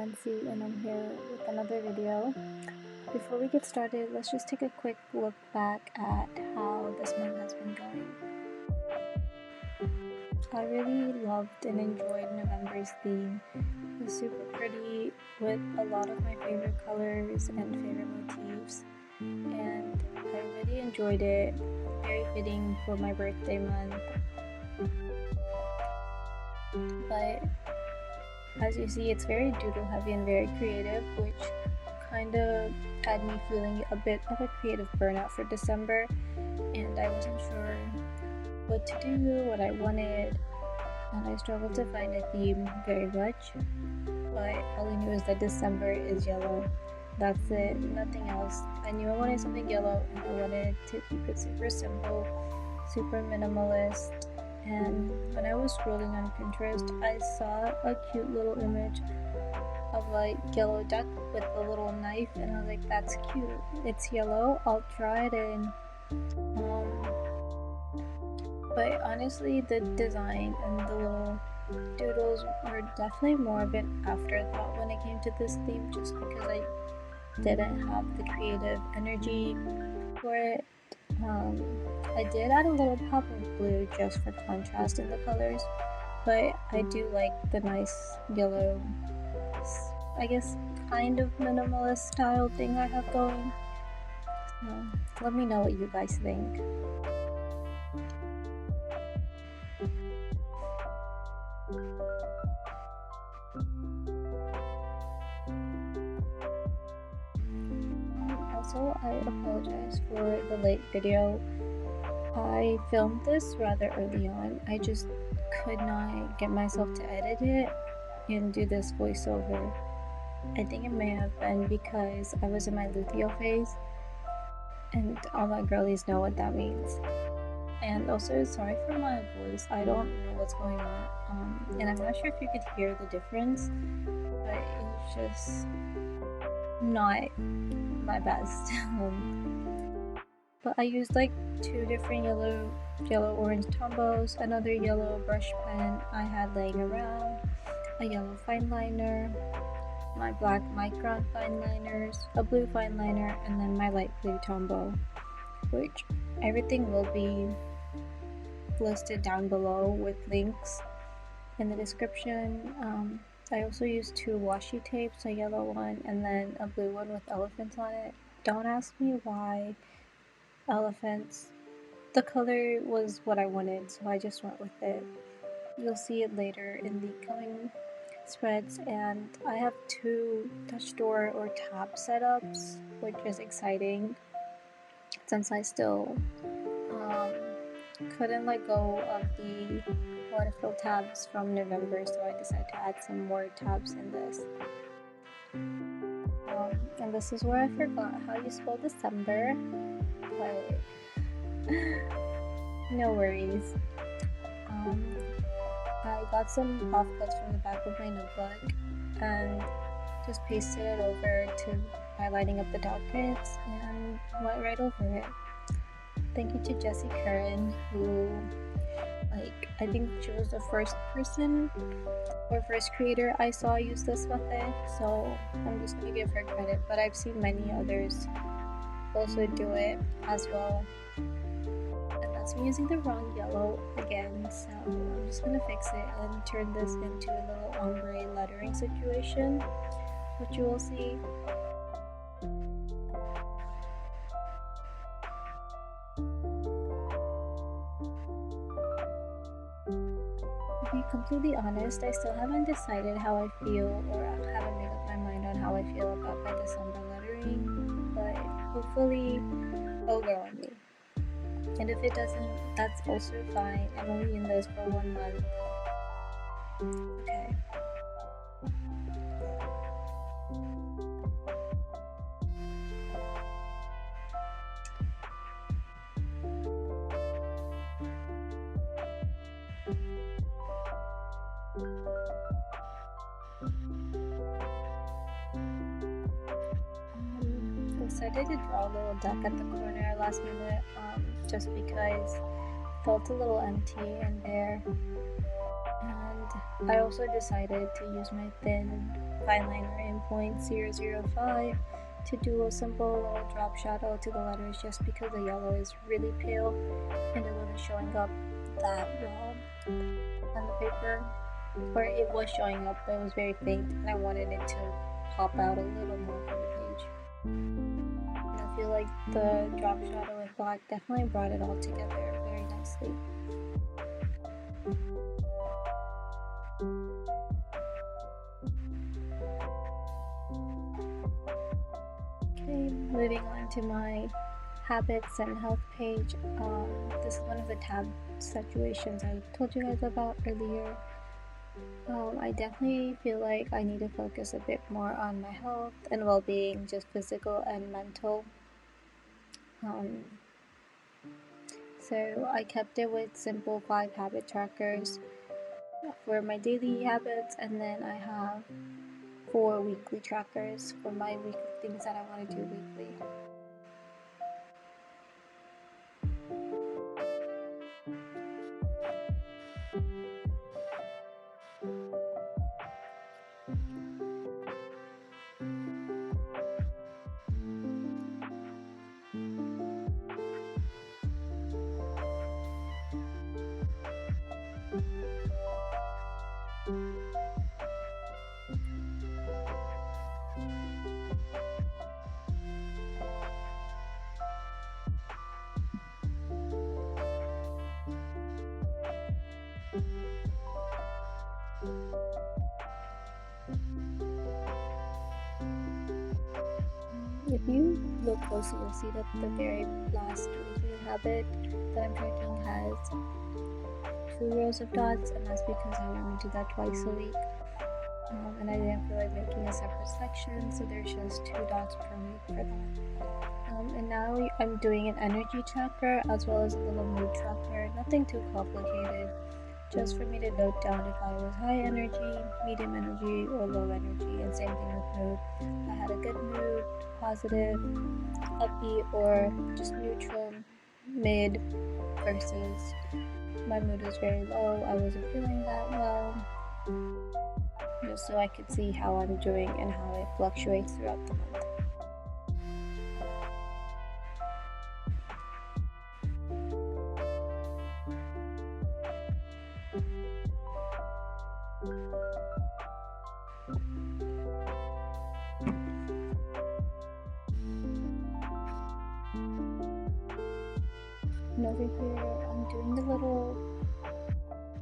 Fancy, and I'm here with another video. Before we get started, let's just take a quick look back at how this month has been going. I really loved and enjoyed November's theme. It was super pretty with a lot of my favorite colors and favorite motifs, and I really enjoyed it. Very fitting for my birthday month. But as you see, it's very doodle heavy and very creative, which kind of had me feeling a bit of a creative burnout for December, and I wasn't sure what to do, what I wanted, and I struggled to find a theme very much. But all I knew is that December is yellow. That's it, nothing else. I knew I wanted something yellow, and I wanted to keep it super simple, super minimalist. And when I was scrolling on Pinterest, I saw a cute little image of a yellow duck with a little knife, and I was like, that's cute. It's yellow, I'll try it in. But honestly, the design and the little doodles were definitely more of an afterthought when it came to this theme, just because I didn't have the creative energy for it. I did add a little pop of blue just for contrast in the colors, but I do like the nice yellow, I guess, kind of minimalist style thing I have going. So let me know what you guys think. Also, I apologize for the late video. I filmed this rather early on. I just could not get myself to edit it and do this voiceover. I think it may have been because I was in my luteal phase, and all my girlies know what that means. And also, sorry for my voice. I don't know what's going on, and I'm not sure if you could hear the difference, but it's just not my best. But I used like two different yellow orange Tombows, another yellow brush pen I had laying around, a yellow Fineliner, my black Micron Fineliners, a blue Fineliner, and then my light blue Tombow, which everything will be listed down below with links in the description. I also used two washi tapes, a yellow one and then a blue one with elephants on it. Don't ask me why elephants. The color was what I wanted, so I just went with it. You'll see it later in the coming spreads, and I have two touch door or tab setups, which is exciting since I still couldn't let go of the waterfill tabs from November, so I decided to add some more tabs in this. And this is where I forgot how you spell December, but no worries. I got some offcuts from the back of my notebook and just pasted it over to highlighting up the dot bits and went right over it. Thank you to Jessie Curran, who, I think she was the first person or first creator I saw use this method, so I'm just gonna give her credit, but I've seen many others also do it as well. And that's me using the wrong yellow again, so I'm just gonna fix it and turn this into a little ombre lettering situation, which you will see. To be completely honest, I still haven't decided how I feel, or I haven't made up my mind on how I feel about my December lettering, but hopefully it'll grow on me. And if it doesn't, that's also fine. I'm only in this for 1 month. Okay. I decided to draw a little duck at the corner last minute, just because it felt a little empty and bare. And I also decided to use my thin Fineliner in 0.005 to do a simple little drop shadow to the letters, just because the yellow is really pale and it wasn't showing up that well on the paper, or it was showing up but it was very faint, and I wanted it to pop out a little more from the page. And I feel like the drop shadow with black definitely brought it all together very nicely. Okay, moving on to my habits and health page. This is one of the tab situations I told you guys about earlier. I definitely feel like I need to focus a bit more on my health and well-being, just physical and mental. So I kept it with simple 5 habit trackers for my daily habits, and then I have 4 weekly trackers for my weekly things that I want to do weekly. If you look closely, you'll see that the very last weekly habit that I'm tracking has 2 rows of dots, and that's because I only do that twice a week. And I didn't feel like making a separate section, so there's just 2 dots per week for that. And now I'm doing an energy tracker as well as a little mood tracker. Nothing too complicated, just for me to note down if I was high energy, medium energy, or low energy, and same thing with mood. I had a good mood, positive, upbeat, or just neutral, mid, versus my mood was very low, I wasn't feeling that well, just so I could see how I'm doing and how it fluctuates throughout the month. And over here, I'm doing the little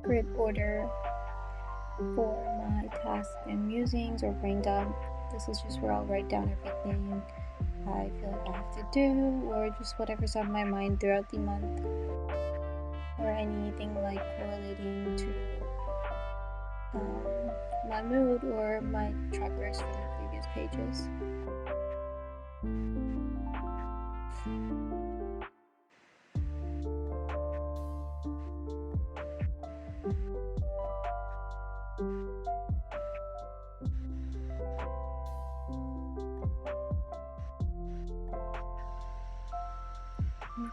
grid order for my tasks and musings or brain dump. This is just where I'll write down everything I feel like I have to do, or just whatever's on my mind throughout the month, or anything like correlating to my mood or my trackers from the previous pages.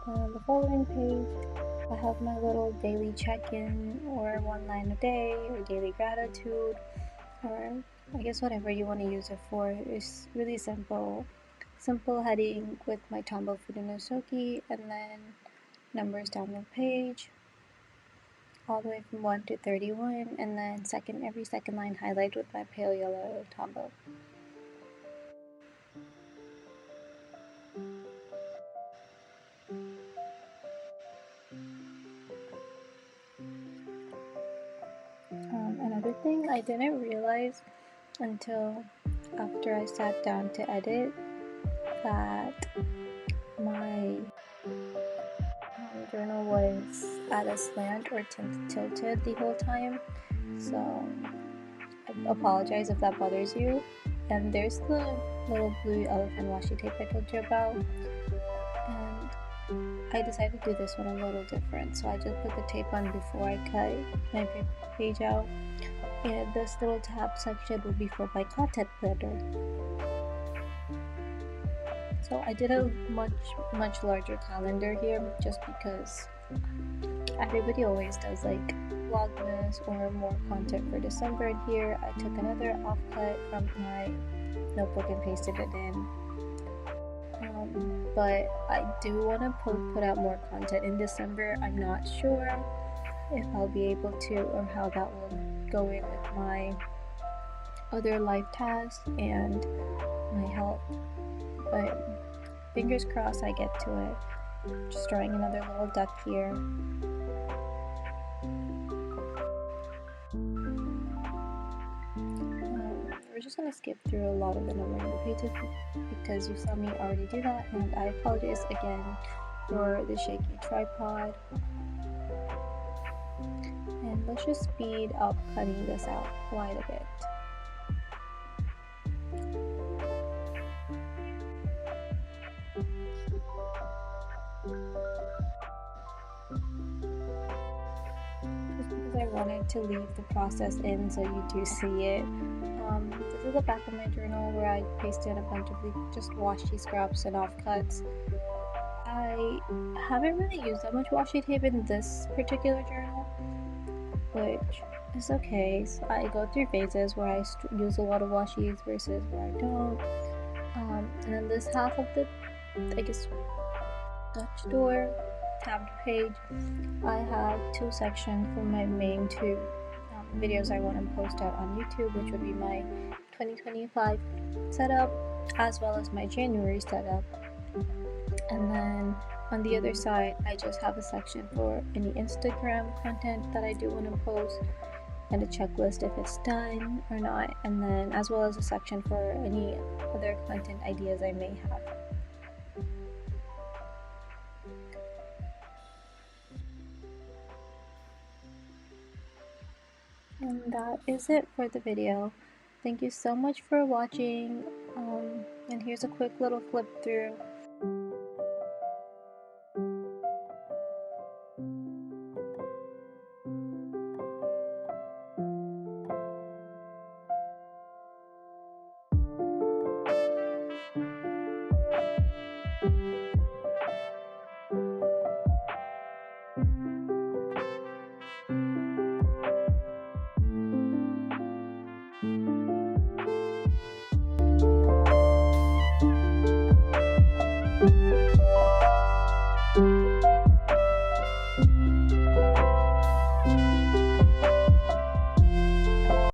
On the following page, I have my little daily check-in, or 1 line a day, or daily gratitude, or I guess whatever you want to use it for. It's really simple heading with my Tombow fudenosuke, and then numbers down the page, all the way from 1 to 31, and then every second line highlight with my pale yellow Tombow. Another thing I didn't realize until after I sat down to edit, that my journal was at a slant or tilted the whole time, so I apologize if that bothers you. And there's the little blue elephant washi tape I told you about, and I decided to do this one a little different, so I just put the tape on before I cut my page out, and this little tab section will be for my content planner. So I did a much larger calendar here just because everybody always does like vlogmas or more content for December, and here I took another offcut from my notebook and pasted it in. But I do want to put out more content in December. I'm not sure if I'll be able to or how that will go in with my other life tasks and my health, but fingers crossed I get to it. Just drawing another little duck here. We're just gonna skip through a lot of the number pages because you saw me already do that, and I apologize again for the shaky tripod. And let's just speed up cutting this out quite a bit. Just because I wanted to leave the process in so you do see it. This is the back of my journal where I pasted a bunch of just washi scraps and offcuts. I haven't really used that much washi tape in this particular journal, which is okay. So I go through phases where I use a lot of washis versus where I don't. And then this half of the, I guess, Dutch door tabbed page, I have two sections for my main two videos I want to post out on YouTube, which would be my 2025 setup as well as my January setup. And then on the other side, I just have a section for any Instagram content that I do want to post and a checklist if it's done or not, and then as well as a section for any other content ideas I may have. And that is it for the video. Thank you so much for watching, and here's a quick little flip through